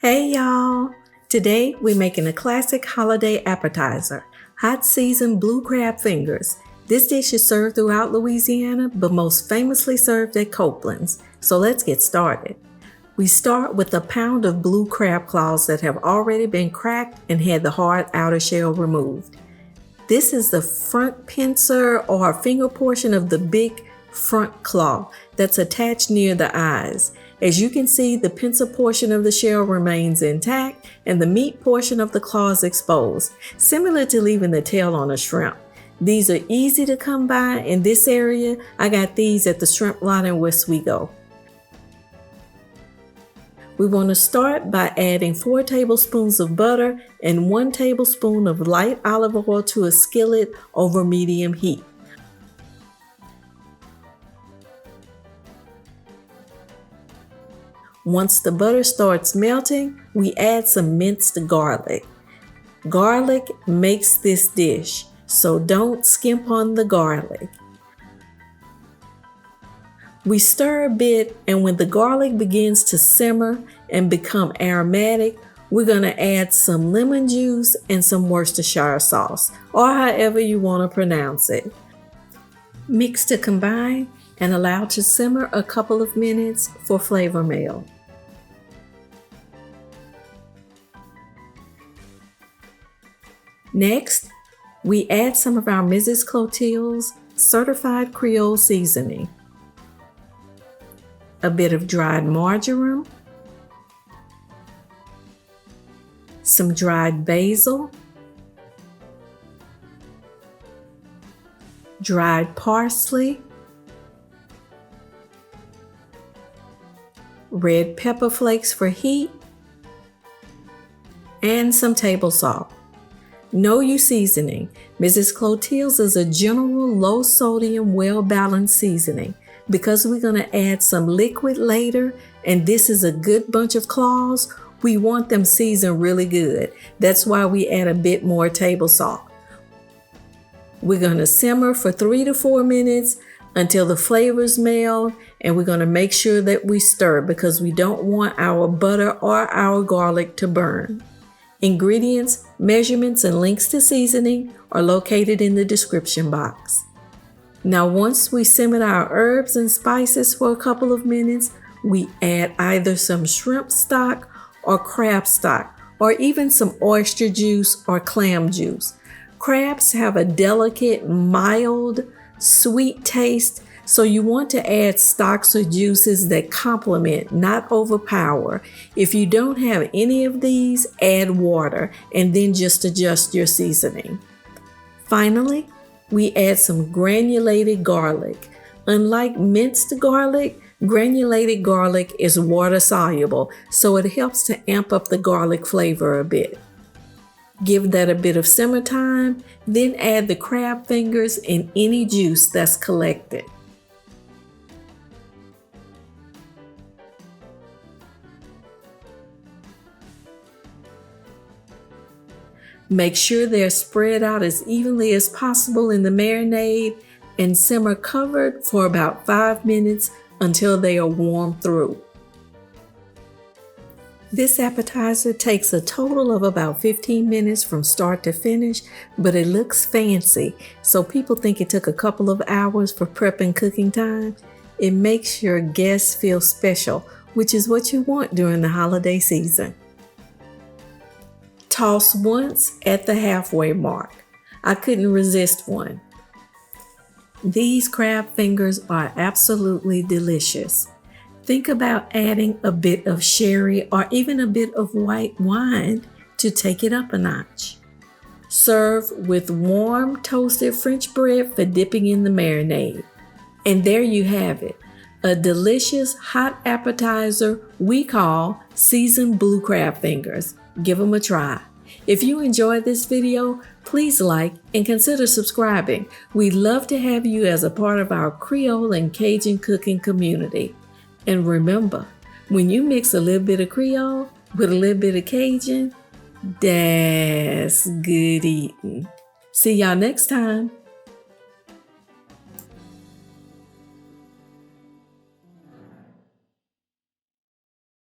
Hey y'all! Today we're making a classic holiday appetizer, hot seasoned blue crab fingers. This dish is served throughout Louisiana, but most famously served at Copeland's. So let's get started. We start with a pound of blue crab claws that have already been cracked and had the hard outer shell removed. This is the front pincer or finger portion of the big front claw that's attached near the eyes. As you can see, the pincer portion of the shell remains intact and the meat portion of the claw is exposed, similar to leaving the tail on a shrimp. These are easy to come by in this area. I got these at the shrimp lot in Westwego. We want to start by adding 4 tablespoons of butter and 1 tablespoon of light olive oil to a skillet over medium heat. Once the butter starts melting, we add some minced garlic. Garlic makes this dish, so don't skimp on the garlic. We stir a bit, and when the garlic begins to simmer and become aromatic, we're going to add some lemon juice and some Worcestershire sauce, or however you want to pronounce it. Mix to combine and allow to simmer a couple of minutes for flavor meld. Next, we add some of our Mrs. Clotilde's certified Creole seasoning, a bit of dried marjoram, some dried basil, dried parsley, red pepper flakes for heat, and some table salt. Know your seasoning. Mrs. Clotilde's is a general low sodium, well-balanced seasoning. Because we're going to add some liquid later, and this is a good bunch of claws, we want them seasoned really good. That's why we add a bit more table salt. We're going to simmer for 3 to 4 minutes until the flavors meld, and we're going to make sure that we stir because we don't want our butter or our garlic to burn. Ingredients, measurements, and links to seasoning are located in the description box. Now, once we simmer our herbs and spices for a couple of minutes, we add either some shrimp stock or crab stock, or even some oyster juice or clam juice. Crabs have a delicate, mild, sweet taste, so you want to add stocks or juices that complement, not overpower. If you don't have any of these, add water and then just adjust your seasoning. Finally, we add some granulated garlic. Unlike minced garlic, granulated garlic is water soluble, so it helps to amp up the garlic flavor a bit. Give that a bit of simmer time, then add the crab fingers and any juice that's collected. Make sure they're spread out as evenly as possible in the marinade and simmer covered for about 5 minutes until they are warmed through. This appetizer takes a total of about 15 minutes from start to finish, but it looks fancy, so people think it took a couple of hours for prep and cooking time. It makes your guests feel special, which is what you want during the holiday season. Toss once at the halfway mark. I couldn't resist one. These crab fingers are absolutely delicious. Think about adding a bit of sherry or even a bit of white wine to take it up a notch. Serve with warm toasted French bread for dipping in the marinade. And there you have it, a delicious hot appetizer we call seasoned blue crab fingers. Give them a try. If you enjoyed this video, please like and consider subscribing. We'd love to have you as a part of our Creole and Cajun cooking community. And remember, when you mix a little bit of Creole with a little bit of Cajun, that's good eating. See y'all next time.